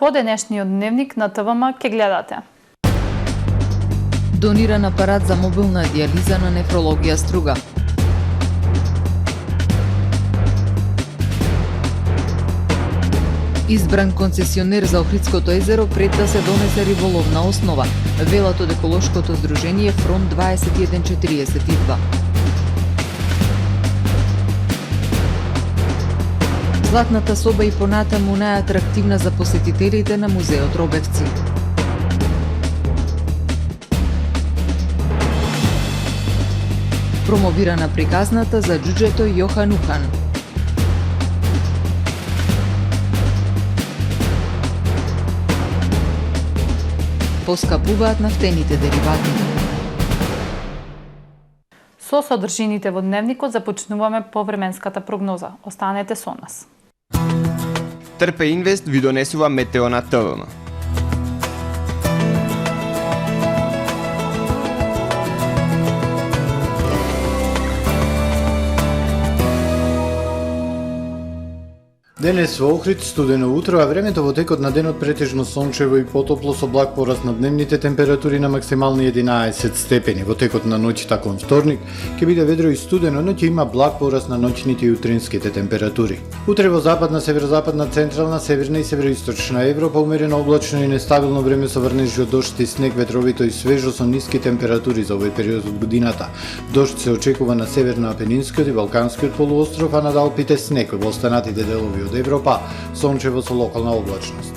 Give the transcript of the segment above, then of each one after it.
денешниот дневник на ТВМ ке гледате. Дониран апарат за мобилна дијализа на нефрологија Струга. Избран концесионер за Охридското езеро пред да се донесе риболовна основа, велат од еколошкото здружение Фронт 2142. Златната соба и понатаму најатрактивна за посетителите на музеот Робевци. Промовирана приказната за џуџето Јохан Ухан. Поскапуваат нафтените деривати. Со содржините во дневникот започнуваме повременската прогноза. Останете со нас. Трпе Инвест ви донесува метео на ТВМ. Денес во Охрид студено утро, а времето во текот на денот претежно сончево и потопло со благ пораст на дневните температури на максимални 11 степени. Во текот на ноќта кон вторник ќе биде ведро и студено, но ќе има благ пораст на ноќните и утринските температури. Утре во западна, северозападна, централна, северна и североисточна Европа умерено облачно и нестабилно време со врнежи од дожд и снег, ветровито и свежо со ниски температури за овој период од годината. Дожд се очекува на северно-апенинскиот и балканскиот полуостров, а над Алпите снег во останатите делови од Европа, сончево со локална облачност.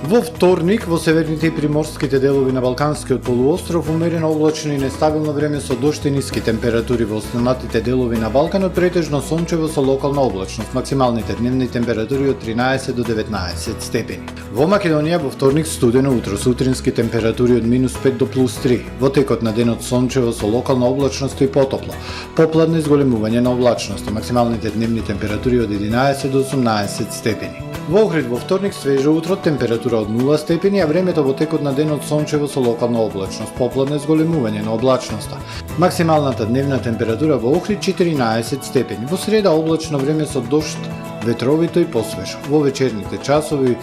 Во вторник, во северните и приморските делови на Балканскиот полуостров умерено облачно и нестабилно време со дожд и ниски температури. Во останатите делови на Балканот претежно сончево со локална облачност, максималните дневни температури од 13 до 19 степени. Во Македонија во вторник студено утро со утрински температури од -5 до +3. Во текот на денот сончево со локална облачност и потопло. Попладно изголемување на облачноста, максималните дневни температури од 11 до 18 степени. Во Охрид во вторник свежо утро, температура од 0 степени, а времето во текот на денот сончево со локална облачност, попладно изголемување на облачноста. Максималната дневна температура во Охрид 14 степени. Во среда облачно време со дожд, ветровито и посвежо. Во вечерните часови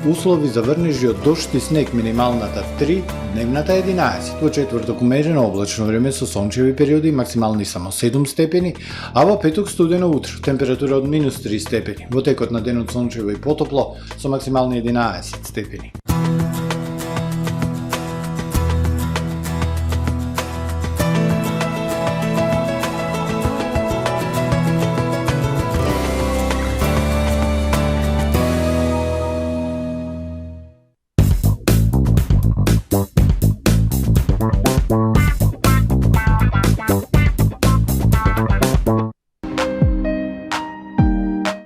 услови за врнежи од дожд и снег, минималната 3, дневната 11. Во четврток умерено облачно време со сончеви периоди, максимални само 7 степени, а во петок студено утро, температура од -3 степени. Во текот на денот сончево и потопло со максимални 11 степени.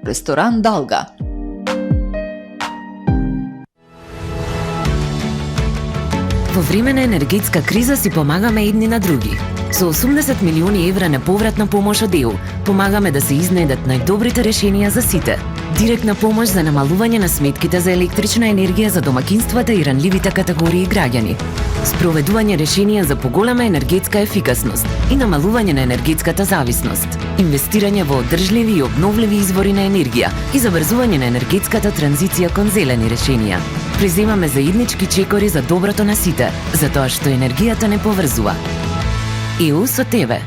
Ресторан Далга. Во време на енергетска криза си помагаме едни на други. Со 80 милиони евра неповратна помош од ЕУ, помагаме да се изнајдат најдобрите решенија за сите. Директна помош за намалување на сметките за електрична енергија за домакинствата и ранливите категории граѓани. Спроведување решенија за поголема енергетска ефикасност и намалување на енергетската зависност. Инвестирање во одржливи и обновливи извори на енергија и забрзување на енергетската транзиција кон зелени решенија. Преземаме заеднички чекори за доброто на сите, затоа што енергијата не поврзува. ЕУ со тебе.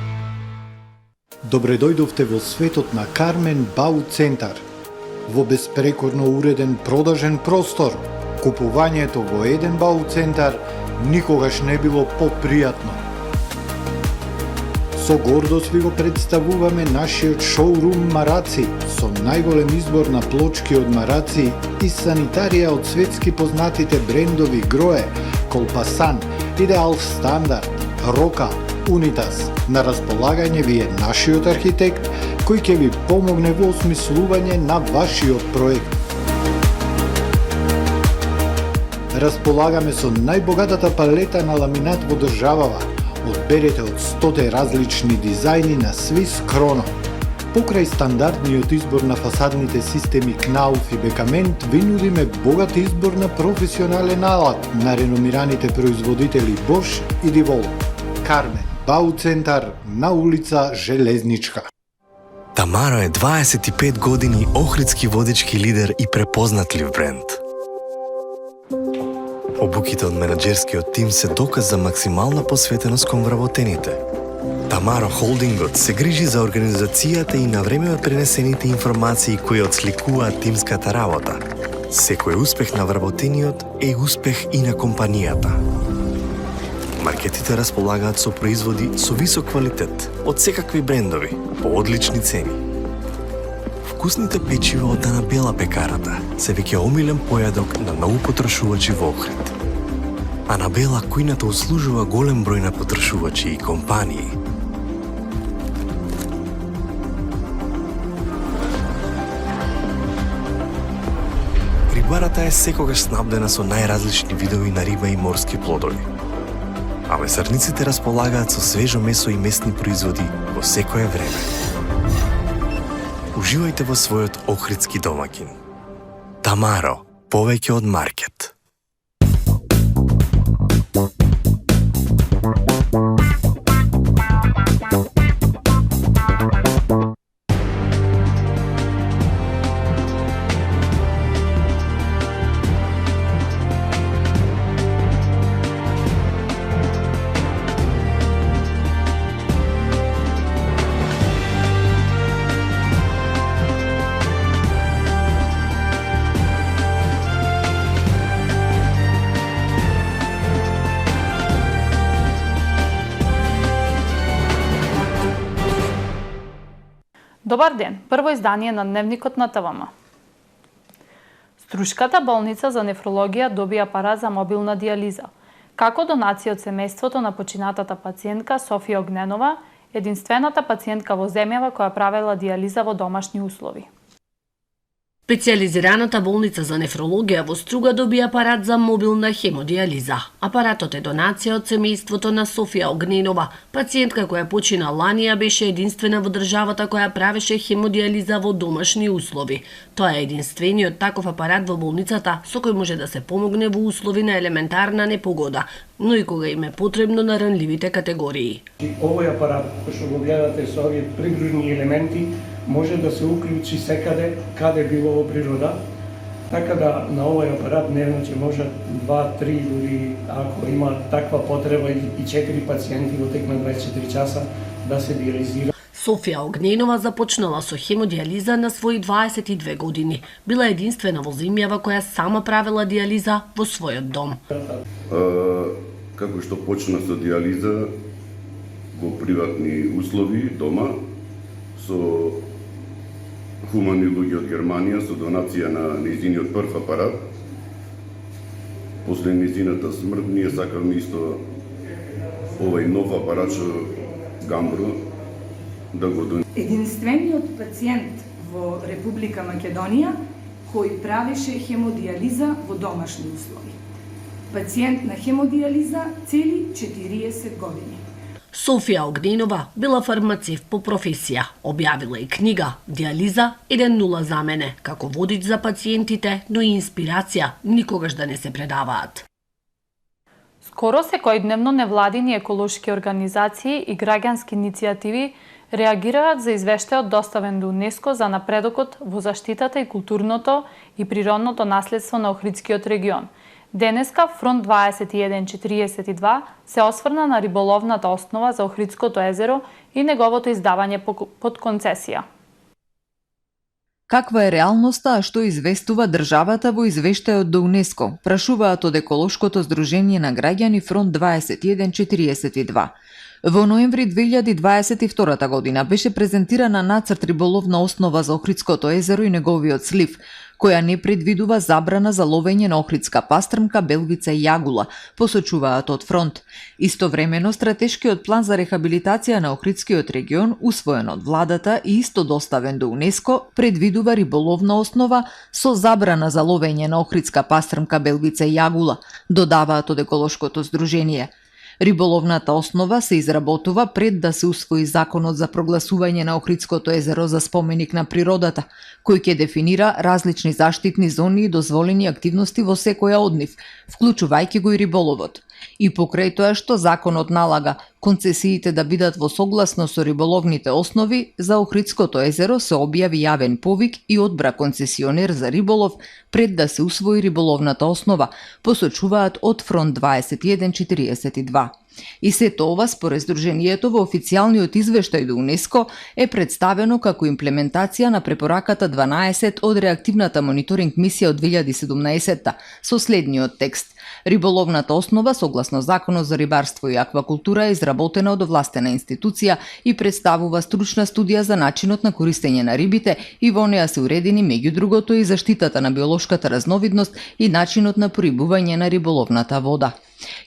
Добре дојдовте во светот на Кармен Бау Центар. Во безпрекорно уреден продажен простор, купувањето во еден Бау Центар никогаш не било попријатно. Со гордост ви го представуваме нашиот шоурум Мараци, со најголем избор на плочки од Мараци и санитарија од светски познатите брендови Грое, Колпасан, Идеал Стандард, Рока, Унитас. На располагање ви е нашиот архитект, кој ќе ви помогне во осмислување на вашиот проект. Располагаме со најбогатата палета на ламинат во државава. Одберете од 100 различни дизајни на Swiss Chrono. Покрај стандардниот избор на фасадните системи Knauf и Бекамент, ви нудиме богат избор на професионален алат на реномираните производители Bosch и Divol. Кармен Бау Центар на улица Железничка. Тамаро е 25 години охридски водички лидер и препознатлив бренд. Обуките од менаџерскиот тим се доказ за максимална посветеност кон вработените. Тамаро Холдингот се грижи за организацијата и на време од пренесените информации кои отсликуваат тимската работа. Секој успех на вработениот е успех и на компанијата. Маркетите располагаат со производи со висок квалитет од секакви брендови по одлични цени. Вкусните печива од Анабела пекарата се веќе омилен појадок на многу потрошувачи во Охрид. Анабела кујната услужува голем број на потрошувачи и компании. Рибарата е секогаш снабдена со најразлични видови на риба и морски плодови. А месарниците располагаат со свежо месо и месни производи во секое време. Уживајте во својот охридски домаќин. Тамаро, повеќе од маркет. Добар ден, прво издание на Дневникот на ТВМ. Струшката болница за нефрологија доби апарат за мобилна диализа. Како донација од семејството на починатата пациентка Софија Огненова, единствената пациентка во земјава која правела диализа во домашни услови. Специјализираната болница за нефрологија во Струга доби апарат за мобилна хемодиализа. Апаратот е донација од семејството на Софија Огненова. Пациентка која почина ланија беше единствена во државата која правеше хемодиализа во домашни услови. Тоа е единствениот таков апарат во болницата со кој може да се помогне во услови на елементарна непогода, но и кога им е потребно на ранливите категории. Овој апарат, кој што го гледате со овие придружни елементи, може да се уклучи секаде, каде било во природа, така да на овој апарат дневно ќе можат 2-3 дури, ако има таква потреба и 4 пациенти во тек на 24 часа да се диализира. Софија Огненова започнала со хемодиализа на своји 22 години. Била единствена во земјава која сама правела диализа во својот дом. Како што почна со диализа во приватни услови дома, со хумани луѓе од Германија, со донација на нејзиниот прв апарат. После нејзината смрт, ние сакаме исто овој нов апарат што Гамбро да го донесе. Единствениот пациент во Република Македонија кој правеше хемодиализа во домашни услови. Пациент на хемодиализа цели 40 години. Софија Огненова била фармацевт по професија, објавила и книга «Диализа 1.0 за мене», како водич за пациентите, но и инспирација никогаш да не се предаваат. Скоро секојдневно невладини еколошки организации и граѓански иницијативи реагираат за извештајот доставен до УНЕСКО за напредокот во заштитата и културното и природното наследство на Охридскиот регион. Денеска Фронт 2142 се осврна на риболовната основа за Охридското езеро и неговото издавање под концесија. Каква е реалноста, а што известува државата во извештајот до УНЕСКО? Прашуваат од еколошкото здружение на граѓани Фронт 2142. Во ноември 2022 година беше презентирана нацрт риболовна основа за Охридското езеро и неговиот слив, која не предвидува забрана за ловење на охридска пастрмка, белвица и јагула, посочуваат од Фронт. Истовремено, стратешкиот план за рехабилитација на Охридскиот регион, усвоен од владата и исто доставен до УНЕСКО, предвидува риболовна основа со забрана за ловење на охридска пастрмка, белвица и јагула, додаваат од еколошкото здружение. Риболовната основа се изработува пред да се усвои законот за прогласување на Охридското езеро за споменик на природата, кој ќе дефинира различни заштитни зони и дозволени активности во секоја од нив, вклучувајќи го и риболовот. И покрај тоа што законот налага концесиите да бидат во согласно со риболовните основи, за Охридското езеро се објави јавен повик и одбра концесионер за риболов пред да се усвои риболовната основа, посочуваат од Фронт 2142. И сето ова според Сдруженијето во официјалниот извештај до УНЕСКО е представено како имплементација на препораката 12 од реактивната мониторинг мисија од 2017 со следниот текст. Риболовната основа согласно Законот за рибарство и аквакултура е изработена од овластена институција и представува стручна студија за начинот на користење на рибите и во неа се уредени меѓу другото и заштитата на биолошката разновидност и начинот на порибување на риболовната вода.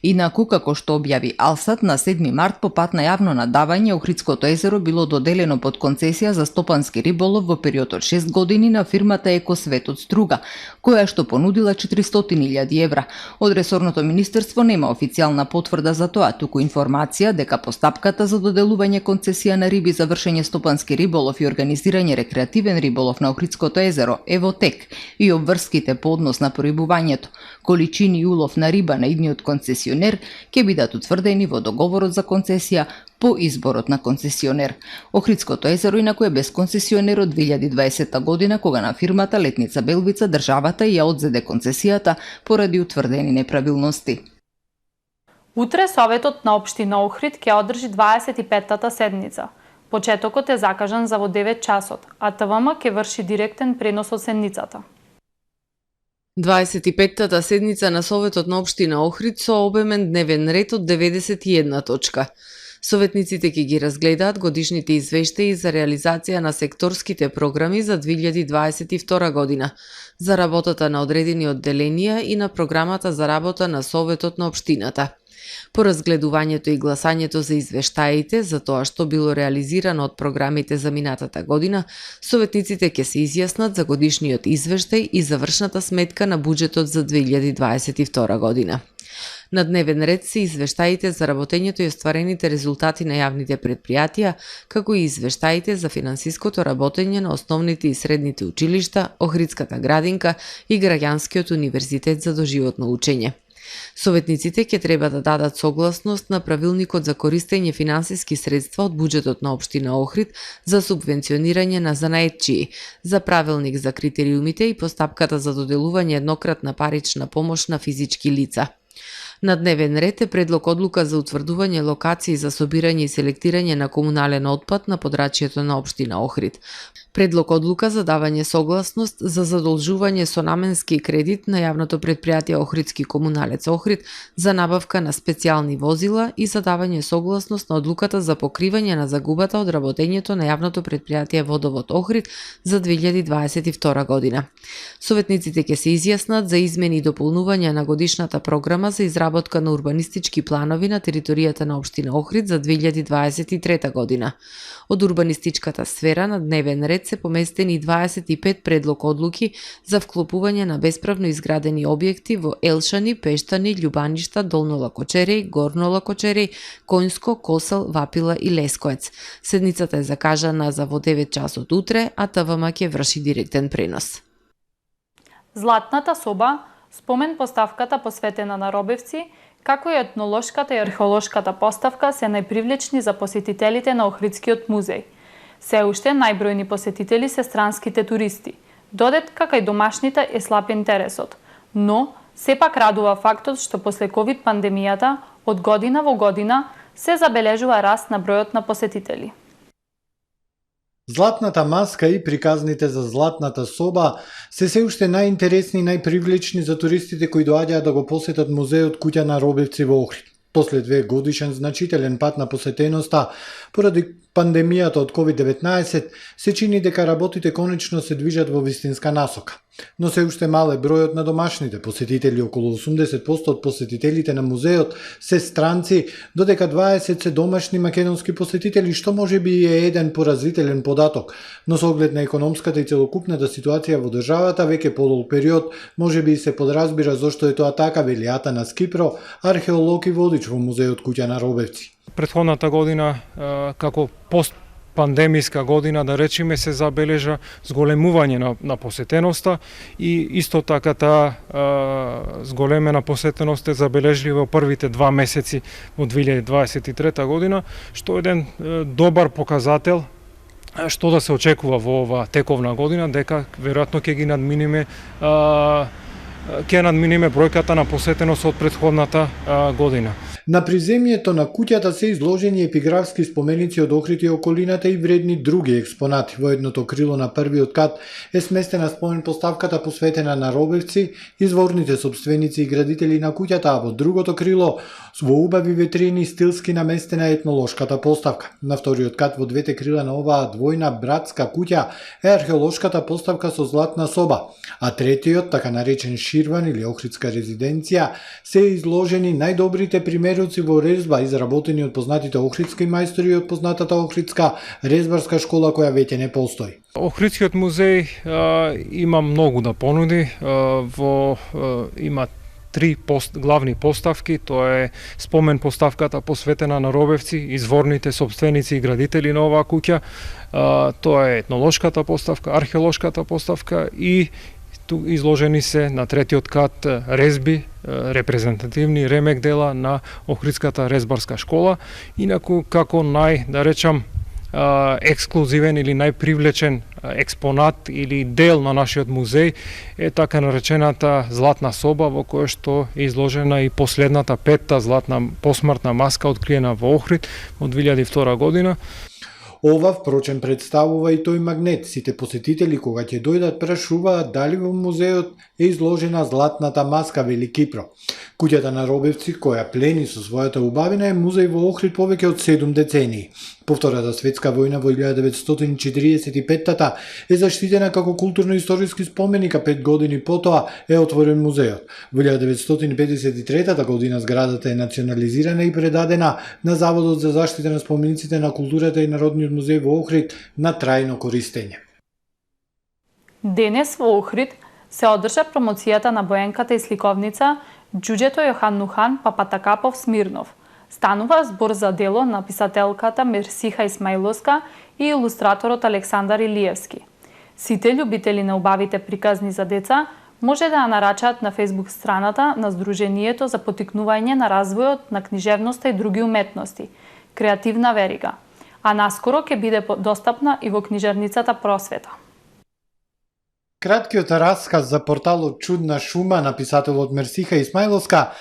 Инаку, како што објави Алсат, на 7 март по пат на јавно надавање Охридското езеро било доделено под концесија за стопански риболов во период од 6 години на фирмата Екосвет од Струга, која што понудила 400.000 евра. Од ресорното министерство нема официјална потврда за тоа, туку информација дека постапката за доделување концесија на риби за вршење стопански риболов и организирање рекреативен риболов на Охридското езеро е во тек и обврските по однос на порибувањето, количини и улов на риба на идниот концесионер ќе бидат утврдени во договорот за концесија по изборот на концесионер. Охридското езеро инаку е без концесионер од 2020 година, кога на фирмата Летница Белвица државата ја одзеде концесијата поради утврдени неправилности. Утре Советот на општина Охрид ќе одржи 25-тата седница. Почетокот е закажан за во 9 часот, а ТВМ ќе врши директен пренос од седницата. 25-тата седница на Советот на општина Охрид со обемен дневен ред од 91 точка. Советниците ќе ги разгледаат годишните извештаи за реализација на секторските програми за 2022 година, за работата на одредени одделенија и на програмата за работа на Советот на општината. По разгледувањето и гласањето за извештаите за тоа што било реализирано од програмите за минатата година, советниците ќе се изјаснат за годишниот извештај и завршната сметка на буџетот за 2022 година. На дневен ред се извештаите за работењето и остварените резултати на јавните предпријатија, како и извештаите за финансиското работење на основните и средните училишта, Охридската градинка и Граѓанскиот универзитет за доживотно учење. Советниците ќе треба да дадат согласност на правилникот за користење финансиски средства од буџетот на општина Охрид за субвенционирање на занаетчии, за правилник за критериумите и постапката за доделување еднократна парична помош на физички лица. На дневен ред е предлог одлука за утврдување локации за собирање и селектирање на комунален отпад на подрачјето на општина Охрид. Предлог одлука за давање согласност за задолжување со наменски кредит на јавното предпријатие Охридски комуналец Охрид за набавка на специјални возила и за давање согласност на одлуката за покривање на загубата од работењето на јавното предпријатие Водовод Охрид за 2022 година. Советниците ќе се изјаснат за измени и дополнување на годишната програма за изработка на урбанистички планови на територијата на општина Охрид за 2023 година. Од урбанистичката сфера на дневен ред се поместени 25 предлог одлуки за вклопување на бесправно изградени објекти во Елшани, Пештани, Љубаништа, Долно Лакочереј, Горно Лакочереј, Коњско, Косел, Вапила и Лескоец. Седницата е закажана за во 9 часот утре, а ТВМ ќе врши директен пренос. Златната соба, спомен поставката посветена на робевци, како и етнолошката и археолошката поставка се најпривлечни за посетителите на Охридскиот музеј. Се уште најбројни посетители се странските туристи, додека кај домашните е слаб интересот, но сепак радува фактот што после ковид пандемијата од година во година се забележува раст на бројот на посетители. Златната маска и приказните за златната соба се уште најинтересни и најпривлечни за туристите кои доаѓаат да го посетат музеот Куќа на робевци во Охрид. После 2 годишен значителен пат на посетеноста поради пандемијата од COVID-19 се чини дека работите конечно се движат во вистинска насока. Но се уште мал е бројот на домашните посетители, околу 80% од посетителите на музеот се странци, додека 20 се домашни македонски посетители, што може би е еден поразителен податок. Но со оглед на економската и целокупната ситуација во државата, веќе подолг период, може би се подразбира зошто е тоа така, вели Атанас Кипро, археолог и водич во музеот Куќа на робевци. Претходната година, како пандемиска година, да речеме, се забележа зголемување на посетеноста и исто така таа зголемена посетеност е забележлива во првите 2 месеци во 2023 година, што е еден добар показател што да се очекува во оваа тековна година, дека веројатно ќе ги надминеме бројката на посетеност од претходната година. На приземјето на куќата се изложени епиграфски споменици од Охрид и околината и вредни други експонати. Во едното крило на првиот кат е сместена спомен поставката посветена на робевци, изворните собственици и градители на куќата, а во другото крило во убави ветрени стилски наместена етнолошката поставка. На вториот кат во двете крила на оваа двојна братска куќа е археолошката поставка со златна соба, а третиот, така наречен ширван или охридска резиденција, се изложени најдобрите примеруци во резба изработени од познатите охридски мајстори и од познатата охридска резбарска школа која веќе не постои. Охридскиот музеј има многу да понуди, има 3 главни поставки, тоа е спомен поставката посветена на робевци, изворните собственици и градители на оваа куќа, тоа е етнолошката поставка, археолошката поставка и изложени се на третиот кат резби, репрезентативни ремек дела на Охридската резбарска школа, инаку како ексклузивен или најпривлечен експонат или дел на нашиот музеј е така наречената златна соба, во која што е изложена и последната 5-та златна посмртна маска откриена во Охрид во 2002 година. Ова, впрочем, представува и тој магнет. Сите посетители, кога ќе дојдат, прашуваат дали во музеот е изложена златната маска, вели Кипро. Куќата на робевци, која плени со својата убавина, е музеј во Охрид повеќе од 7 децении. По Втората светска војна во 1945-та е заштитена како културно-историски споменик, а 5 години потоа е отворен музеот. Во 1953 година зградата е национализирана и предадена на Заводот за заштита на спомениците на културата и Народниот музеј во Охрид на трајно користење. Денес во Охрид се одржа промоцијата на боенката и сликовница Ѓуѓето Јохан Нухан Папатакапов Смирнов. Станува збор за дело на писателката Мерсиха Исмаиловска и илустраторот Александар Илиевски. Сите љубители на убавите приказни за деца може да ја нарачаат на Facebook страната на Сдруженијето за поттикнување на развојот на книжевноста и други уметности, Креативна верига, а наскоро ќе биде достапна и во книжарницата Просвета. Краткиот расказ за порталот Чудна шума на писателот Мерсиха Исмаиловска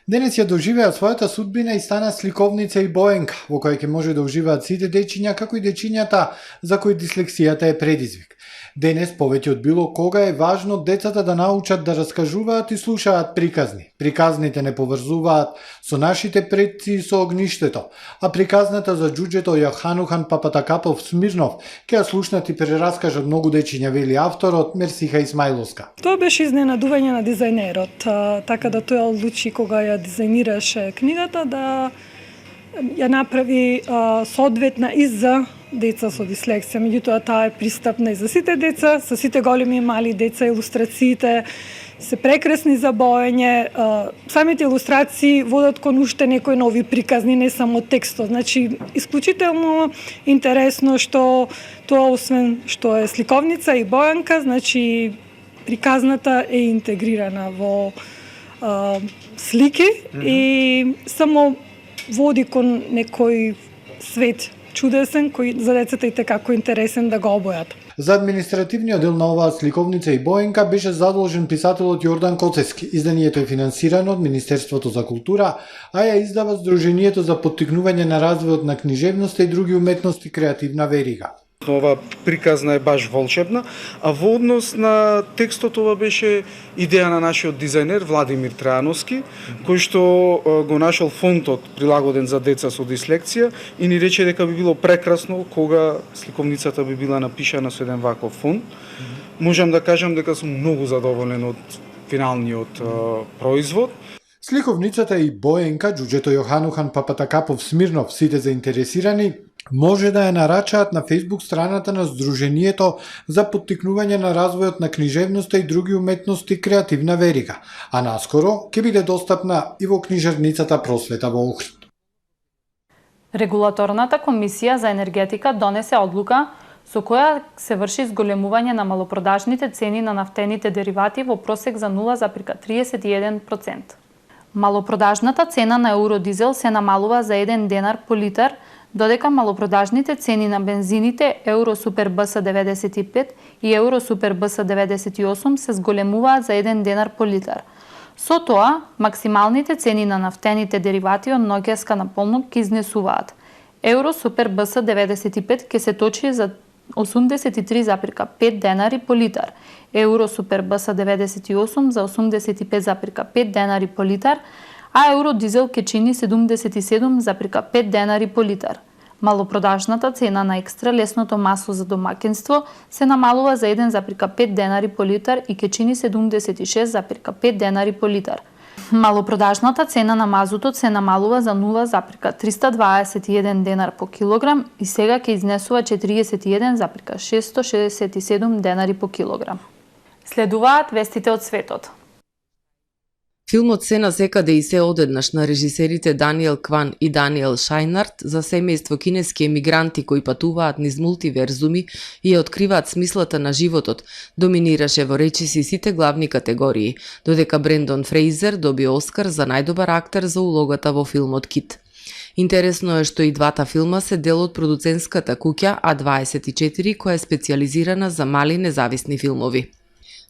денес ја доживеа својата судбина и стана сликовница и боенка, во која ќе може да уживаат сите дечиња, како и дечињата за кои дислексијата е предизвик. Денес, повеќе од било кога, е важно децата да научат да раскажуваат и слушаат приказни. Приказните не поврзуваат со нашите предци и со огништето, а приказната за ѓуѓето Јоханухан Папатакапов Смирнов ќе ја слушнат и прераскажат многу дечиња, вели авторот Мерсиха Исмаиловска. Тоа беше изненадување на дизајнерот, така да тој одлучи кога ја дизајнираше книгата да ја направи соодветна и за деца со дислексија. Меѓутоа, таа е пристапна и за сите деца, со сите големи и мали деца. Илустрациите се прекрасни за боење. Самите илустрации водат кон уште некои нови приказни, не само текстот. Значи, исклучително интересно што тоа, освен што е сликовница и бојанка, значи приказната е интегрирана во слики и само води кон некој свет чудесен, кој за децата и како интересен да го обојат. За административниот дел на оваа сликовница и боенка беше задолжен писателот Јордан Коцевски. Изданието е финансирано од Министерството за култура, а ја издава Сдруженијето за поттикнување на развојот на книжевноста и други уметности Креативна верига. Ова приказна е баш волшебна, а во однос на текстот ова беше идеја на нашиот дизајнер Владимир Трајановски, кој што го нашол фонтот прилагоден за деца со дислексија и ни рече дека би било прекрасно кога сликовницата би била напишана со еден ваков фонт. Можам да кажам дека сум многу задоволен од финалниот производ. Сликовницата и боенка ѓуѓето Јоханухан Папатакапов Смирнов, сите заинтересирани може да ја нарачаат на Facebook страната на Сдруженијето за поттикнување на развојот на книжевноста и други уметности Креативна верига, а наскоро ќе биде достапна и во книжарницата Просвета во Охрид. Регулаторната комисија за енергетика донесе одлука со која се врши зголемување на малопродажните цени на нафтените деривати во просек за 0,31%. Малопродажната цена на евродизел се намалува за 1 денар по литар, додека малопродажните цени на бензините Евро Супер БС 95 и Евро Супер БС 98 се зголемуваат за 1 денар по литар. Со тоа, максималните цени на нафтените деривати од ноќеска на полнок ќе изнесуваат. Евро Супер БС 95 ќе се точи за 83,5 денари по литар, Евро Супер БС 98 за 85,5 денари по литар, а Евро Дизел ќе чини 77,5 денари по литар. Малопродажната цена на екстра лесното масло за домаќинство се намалува за 1,5 денари по литар и ќе чини 76,5 денари по литар. Малопродажната цена на мазутот се намалува за 0,321 денар по килограм и сега ќе изнесува 41,667 денари по килограм. Следуваат вестите од светот. Филмот Се на секаде и се одеднаш на режисерите Даниел Кван и Даниел Шајнард за семејство кинески емигранти кои патуваат низ мултиверзуми и ја откриваат смислата на животот, доминираше во речиси сите главни категории, додека Брендон Фрейзер доби Оскар за најдобар актер за улогата во филмот Кит. Интересно е што и двата филма се дел од продуцентската куќа А24 која е специјализирана за мали независни филмови.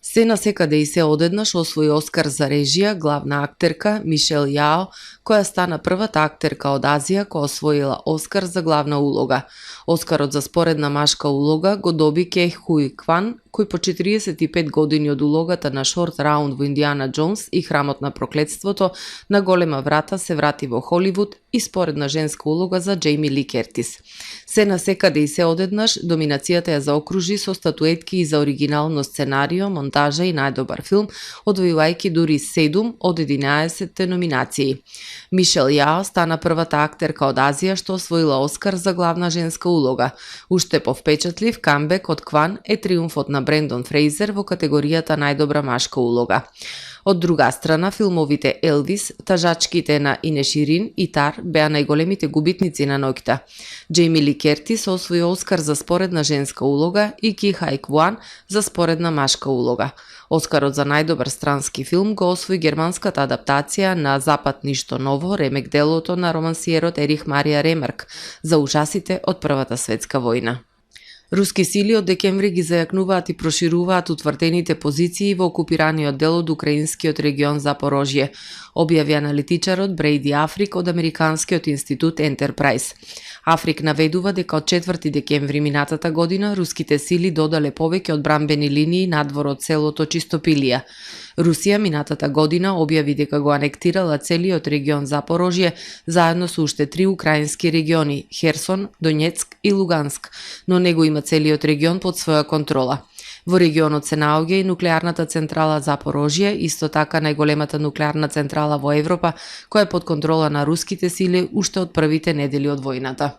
Се на секаде и се одеднаш освои Оскар за режија главна актерка Мишел Јао, која стана првата актерка од Азија која освоила Оскар за главна улога. Оскарот за споредна машка улога го доби Ке Хуј Кван, кој по 45 години од улогата на Шорт Раунд во Индиана Джонс и Храмот на проклетството на голема врата се врати во Холивуд и споредна женска улога за Џејми Ли Кертис. Се на секаде и се одеднаш доминацијата ја заокружи со статуетки и за оригинално сценарио, монтажа и најдобар филм, одвојувајќи дури 7 од 11 номинации. Мишел Јао стана првата актерка од Азија што освоила Оскар за главна женска улога. Уште повпечатлив камбек од Кван е триумфот на Брендон Фрейзер во категоријата најдобра машка улога. Од друга страна, филмовите Елвис, Тажачките на Инеширин и Тар беа најголемите губитници на ноќта. Џејми Ли Кертис освои Оскар за споредна женска улога и Ки Хај Кван за споредна машка улога. Оскарот за најдобар странски филм го освои германската адаптација на Запад ништо ново, ремек делото на романсиерот Ерих Марија Ремарк за ужасите од Првата светска војна. Руски сили од декември ги зајакнуваат и прошируваат утврдените позиции во окупираниот дел од украинскиот регион Запорожје, објави аналитичарот Брейди Африк од Американскиот институт Ентерпрајз. Африк наведува дека од 4 декември минатата година руските сили додале повеќе одбранбени линии надвор од селото Чистопилија. Русија минатата година објави дека го анектирала целиот регион Запорожје заедно со уште 3 украински региони – Херсон, Донецк и Луганск, но него има целиот регион под своја контрола. Во регионот се наоѓа и нуклеарната централа Запорожје, исто така најголемата нуклеарна централа во Европа, која е под контрола на руските сили уште од првите недели од војната.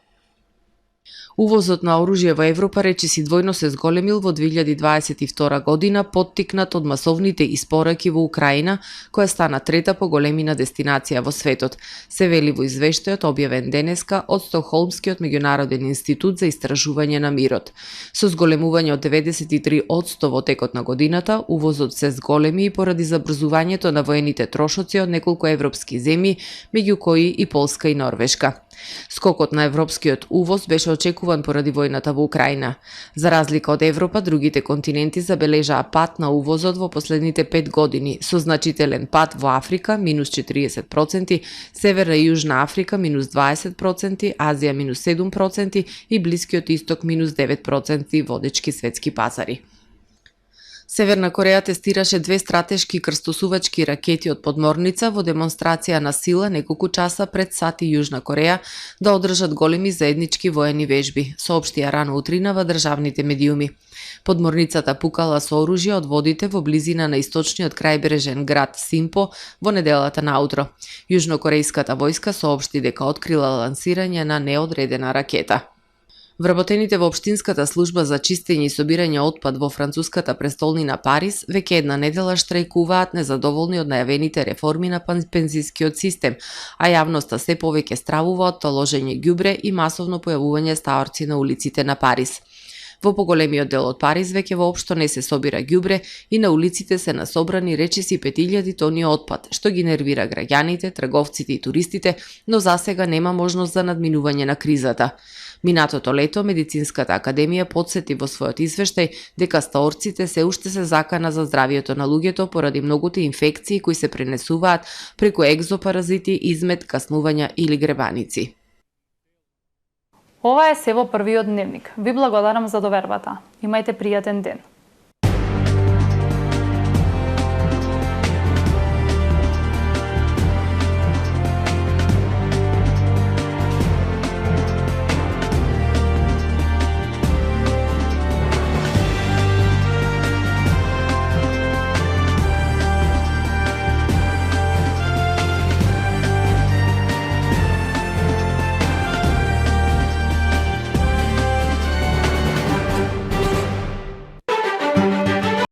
Увозот на оружје во Европа речиси двојно се зголемил во 2022 година, поттикнат од масовните испораки во Украина, која стана трета по големина дестинација во светот, се вели во извештајот објавен денеска од Стокхолмскиот меѓународен институт за истражување на мирот. Со зголемување од 93% во текот на годината, увозот се зголеми и поради забрзувањето на воените трошоци од неколку европски земји, меѓу кои и Полска и Норвешка. Скокот на европскиот увоз беше очекуван поради војната во Украина. За разлика од Европа, другите континенти забележаа пат на увозот во последните 5 години, со значителен пат во Африка минус 40%, Северна и Јужна Африка минус 20%, Азија минус 7% и Блискиот Исток минус 9% водечки светски пазари. Северна Кореја тестираше 2 стратешки крстосувачки ракети од подморница во демонстрација на сила неколку часа пред САД и Јужна Кореја да одржат големи заеднички воени вежби, соопштија рано утрина во државните медиуми. Подморницата пукала со оружје од водите во близина на источниот крајбрежен град Симпо во неделата наутро. Јужнокорејската војска соопшти дека открила лансирање на неодредена ракета. Вработените во Општинската служба за чистење и собирање отпад во француската престолнина Париз веќе една недела штрајкуваат незадоволни од најавените реформи на пензискиот систем, а јавноста се повеќе стравува од толожење ѓубре и масовно појавување стаорци на улиците на Париз. Во поголемиот дел од Париз веќе воопшто не се собира ѓубре и на улиците се насобрани речиси 5000 тони отпад, што ги нервира граѓаните, трговците и туристите, но засега нема можност за надминување на кризата. Минатото лето Медицинската академија потсети во својот извештај дека стаорците се уште се закана за здравието на луѓето поради многуте инфекции кои се пренесуваат преку екзопаразити, измет, каснувања или гребаници. Ова е се во првиот дневник. Ви благодарам за довербата. Имајте пријатен ден.